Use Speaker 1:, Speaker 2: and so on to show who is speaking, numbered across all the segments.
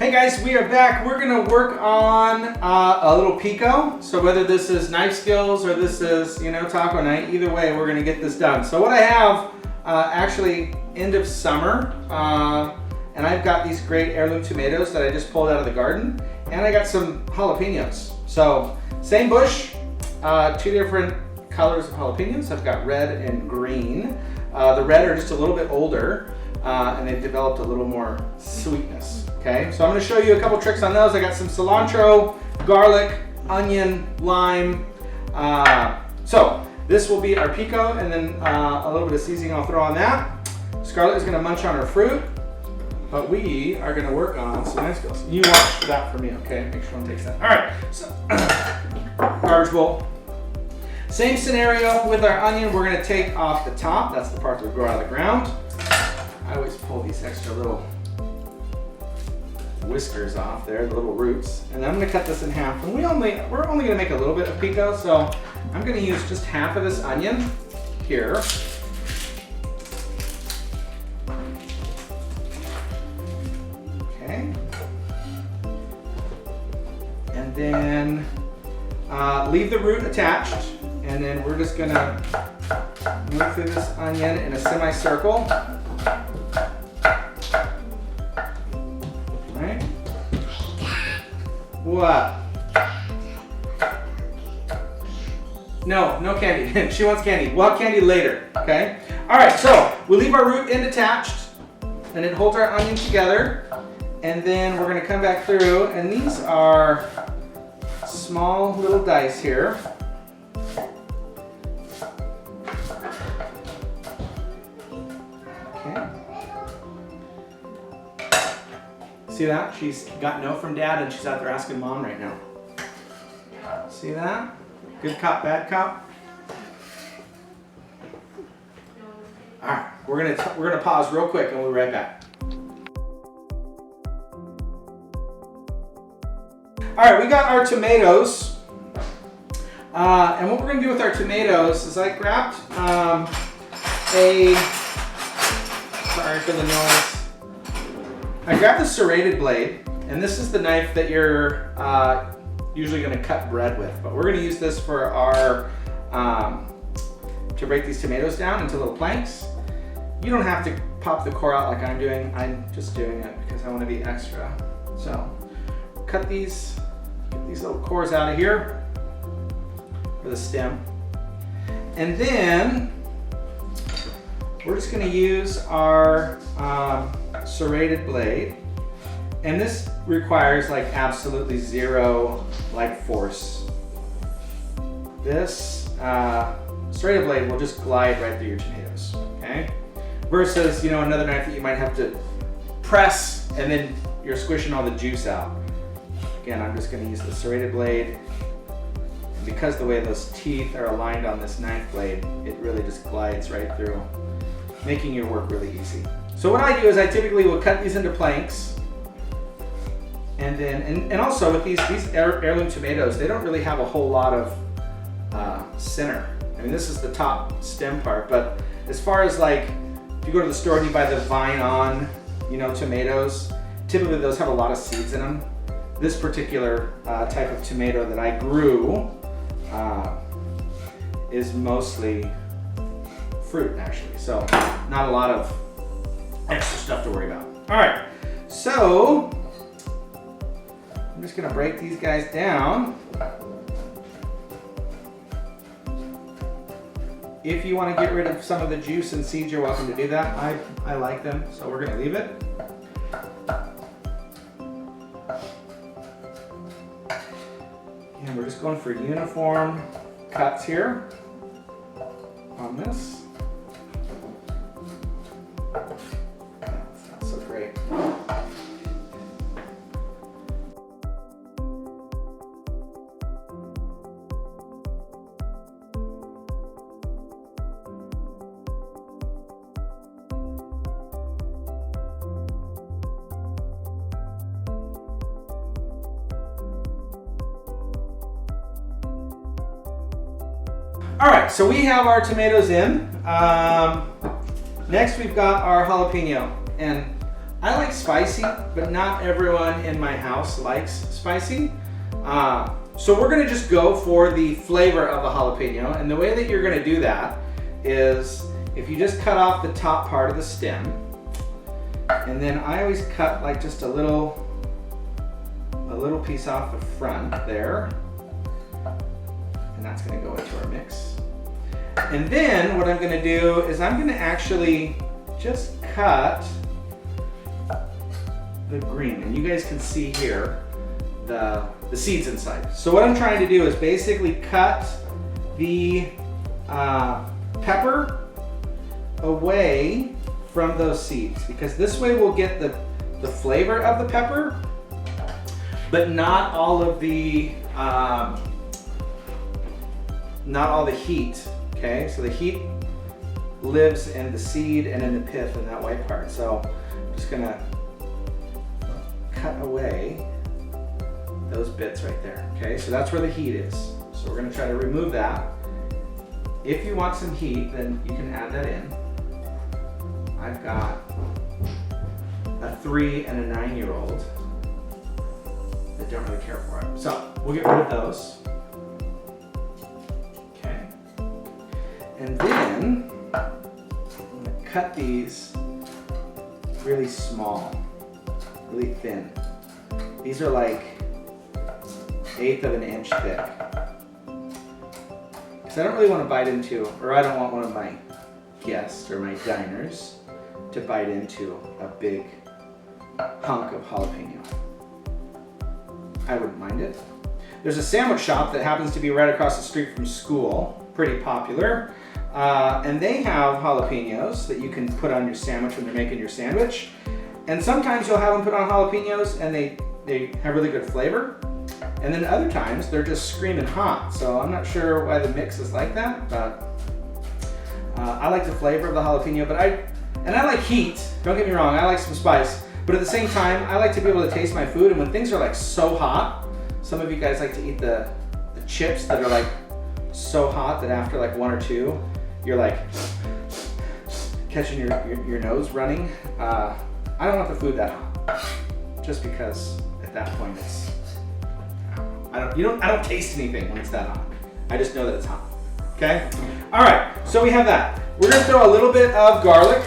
Speaker 1: Hey guys, we are back. We're gonna work on a little Pico. So whether this is knife skills or this is, taco night, either way, we're gonna get this done. So what I have, actually end of summer, and I've got these great heirloom tomatoes that I just pulled out of the garden, and I got some jalapenos. So same bush, two different colors of jalapenos. I've got red and green. The red are just a little bit older, and they've developed a little more sweetness. Okay, so I'm going to show you a couple tricks on those. I got some cilantro, garlic, onion, lime. So this will be our Pico, and then a little bit of seasoning I'll throw on that. Scarlett is going to munch on her fruit, but we are going to work on some knife skills. You watch that for me, okay? Make sure one takes that. All right, so garbage bowl. Same scenario with our onion. We're going to take off the top. That's the part that will grow out of the ground. I always pull these extra little whiskers off there, the little roots, and then I'm going to cut this in half. And we're only going to make a little bit of Pico, so I'm going to use just half of this onion here. Okay, and then leave the root attached, and then we're just going to move through this onion in a semicircle. What? No candy. She wants candy. We'll have candy later, okay? All right, so we leave our root end attached, and it holds our onion together, and then we're gonna come back through, and these are small little dice here. Okay. See that? She's got no from dad and she's out there asking mom right now. See that? Good cop, bad cop. All right, we're gonna pause real quick and we'll be right back. All right, we got our tomatoes. And what we're gonna do with our tomatoes is I grabbed sorry for the noise. I grabbed the serrated blade, and this is the knife that you're usually going to cut bread with, but we're going to use this for our, to break these tomatoes down into little planks. You don't have to pop the core out like I'm doing. I'm just doing it because I want to be extra. So cut these, get these little cores out of here for the stem. And then we're just going to use our serrated blade, and this requires like absolutely zero force. This serrated blade will just glide right through your tomatoes, okay? Versus, another knife that you might have to press and then you're squishing all the juice out. Again, I'm just going to use the serrated blade, and because the way those teeth are aligned on this knife blade, it really just glides right through, making your work really easy. So what I do is I typically will cut these into planks, and then, and also with these heirloom tomatoes, they don't really have a whole lot of center. I mean, this is the top stem part, but as far as if you go to the store and you buy the vine on, tomatoes, typically those have a lot of seeds in them. This particular type of tomato that I grew is mostly fruit actually, so not a lot of extra stuff to worry about. All right, so I'm just gonna break these guys down. If you want to get rid of some of the juice and seeds, you're welcome to do that. I like them, so we're gonna leave it. And we're just going for uniform cuts here on this. That's not so great. All right, so we have our tomatoes in. Next we've got our jalapeno, and I like spicy, but not everyone in my house likes spicy. So we're gonna just go for the flavor of the jalapeno, and the way that you're gonna do that is if you just cut off the top part of the stem, and then I always cut like just a little piece off the front there, and that's gonna go into our mix. And then what I'm gonna do is I'm gonna actually just cut the green, and you guys can see here the seeds inside. So what I'm trying to do is basically cut the pepper away from those seeds, because this way we'll get the flavor of the pepper, but not all the heat. Okay, so the heat lives in the seed and in the pith and that white part. So I'm just gonna cut away those bits right there. Okay, so that's where the heat is. So we're gonna try to remove that. If you want some heat, then you can add that in. I've got a 3 and a 9-year-old that don't really care for it. So we'll get rid of those. Okay. And then I'm gonna cut these really small, really thin. These are like 1/8 of an inch thick. Because I don't really want to bite into, or I don't want one of my guests or my diners to bite into a big hunk of jalapeno. I wouldn't mind it. There's a sandwich shop that happens to be right across the street from school, pretty popular, and they have jalapenos that you can put on your sandwich when you're making your sandwich. And sometimes you'll have them put on jalapenos and they have really good flavor. And then other times they're just screaming hot. So I'm not sure why the mix is like that, but I like the flavor of the jalapeno, but I like heat. Don't get me wrong, I like some spice. But at the same time, I like to be able to taste my food, and when things are like so hot, some of you guys like to eat the chips that are like so hot that after like 1 or 2, you're like catching your nose running. I don't want the food that hot, just because at that point it's, I don't taste anything when it's that hot. I just know that it's hot. Okay? All right, so we have that. We're gonna throw a little bit of garlic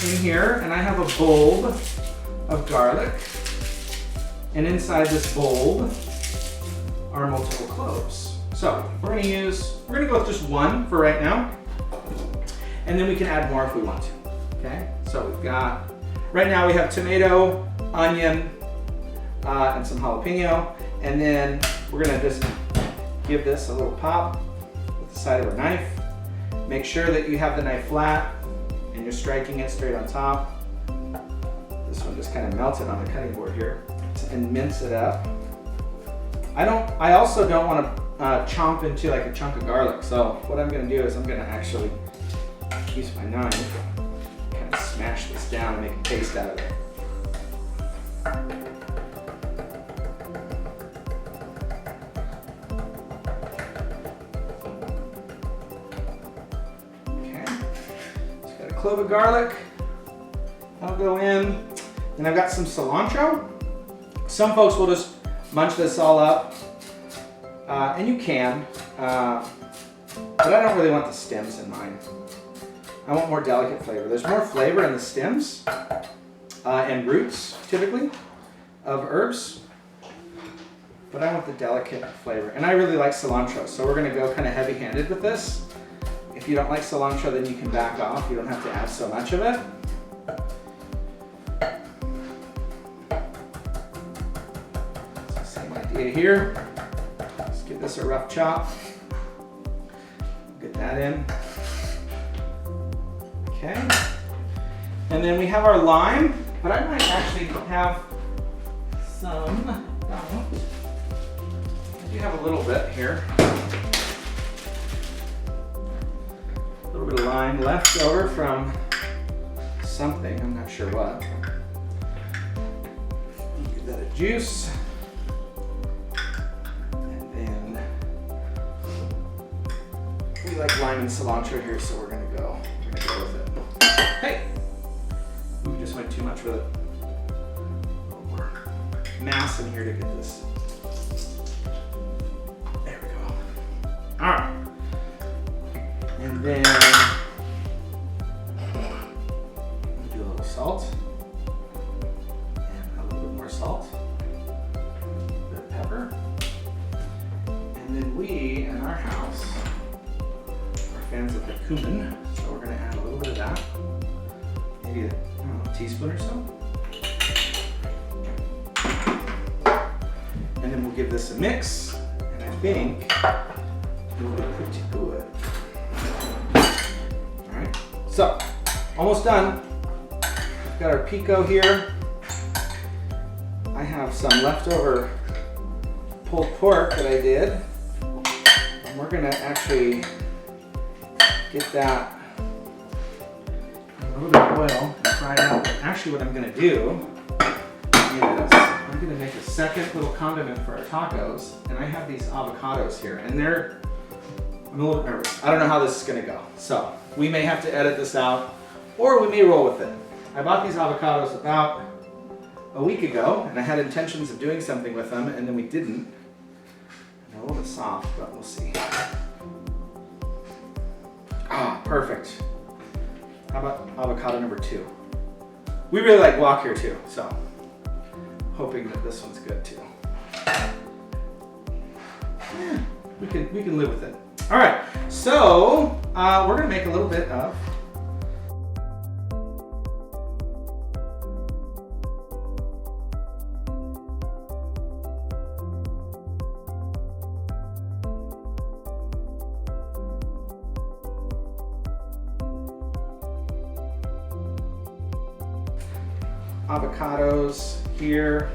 Speaker 1: in here, and I have a bulb of garlic, and inside this bulb are multiple cloves. So we're gonna go with just one for right now, and then we can add more if we want to. Okay, so we've got, right now we have tomato, onion, and some jalapeno, and then we're gonna just give this a little pop with the side of a knife. Make sure that you have the knife flat and you're striking it straight on top. This one just kind of melts it on the cutting board here, and mince it up. I also don't want to chomp into like a chunk of garlic. So what I'm going to do is I'm going to actually use my knife, kind of smash this down and make a paste out of it. Okay, just got a clove of garlic. I'll go in. And I've got some cilantro. Some folks will just munch this all up, and you can, but I don't really want the stems in mine. I want more delicate flavor. There's more flavor in the stems and roots, typically, of herbs, but I want the delicate flavor. And I really like cilantro, so we're gonna go kind of heavy-handed with this. If you don't like cilantro, then you can back off. You don't have to add so much of it. Here, let's give this a rough chop. Get that in. Okay. And then we have our lime, but I might actually have some. I do have a little bit here. A little bit of lime left over from something, I'm not sure what. Give that a juice. We like lime and cilantro here, so we're gonna go with it. Hey! We just went too much with it. mass in here to get this. There we go. All right. And then do a little salt. And a little bit more salt. A bit of pepper. And then we, in our house, are fans of the cumin. So we're going to add a little bit of that. Maybe a teaspoon or so. And then we'll give this a mix. And I think it'll be pretty good. Alright, so almost done. We've got our pico here. I have some leftover pulled pork that I did. And we're gonna actually get that in a little bit of oil and fry it out. But actually what I'm gonna do is I'm gonna make a second little condiment for our tacos. And I have these avocados here, and I'm a little nervous. I don't know how this is gonna go. So we may have to edit this out, or we may roll with it. I bought these avocados about a week ago, and I had intentions of doing something with them, and then we didn't. They're a little bit soft, but we'll see. Ah, perfect. How about avocado number 2? We really like guac here too, so hoping that this one's good too. Yeah, we can live with it. All right, so we're gonna make a little bit of avocados here.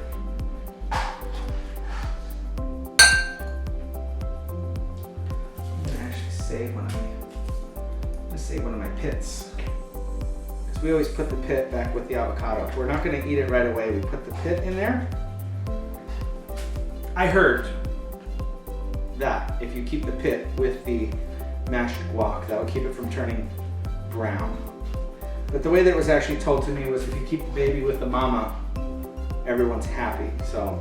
Speaker 1: Save one of my pits, because we always put the pit back with the avocado. We're not going to eat it right away. We put the pit in there. I heard that if you keep the pit with the mashed guac, that will keep it from turning brown. But the way that it was actually told to me was if you keep the baby with the mama, everyone's happy. So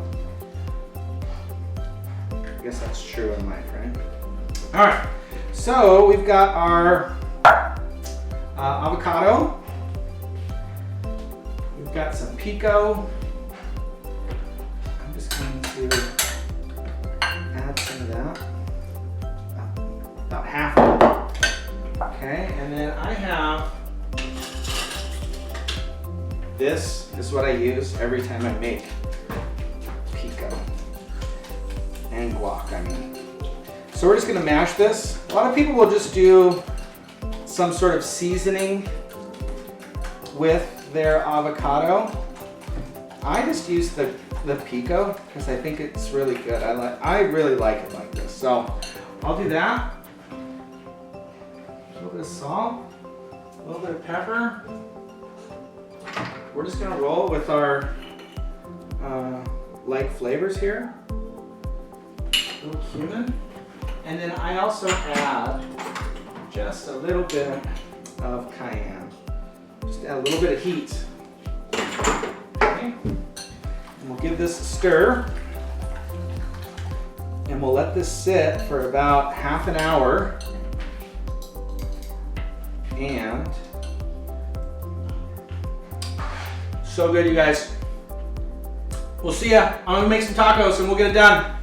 Speaker 1: I guess that's true in life, right? All right. So we've got our avocado. We've got some pico. I'm just going to add some of that. About half of it. Okay, and then I have this. This is what I use every time I make pico. And guac, I mean. So we're just gonna mash this. A lot of people will just do some sort of seasoning with their avocado. I just use the pico because I think it's really good. I really like it like this. So I'll do that. A little bit of salt, a little bit of pepper. We're just gonna roll with our light flavors here. A little cumin. And then I also add just a little bit of cayenne. Just add a little bit of heat. Okay. And we'll give this a stir. And we'll let this sit for about half an hour. And so good, you guys. We'll see ya. I'm gonna make some tacos and we'll get it done.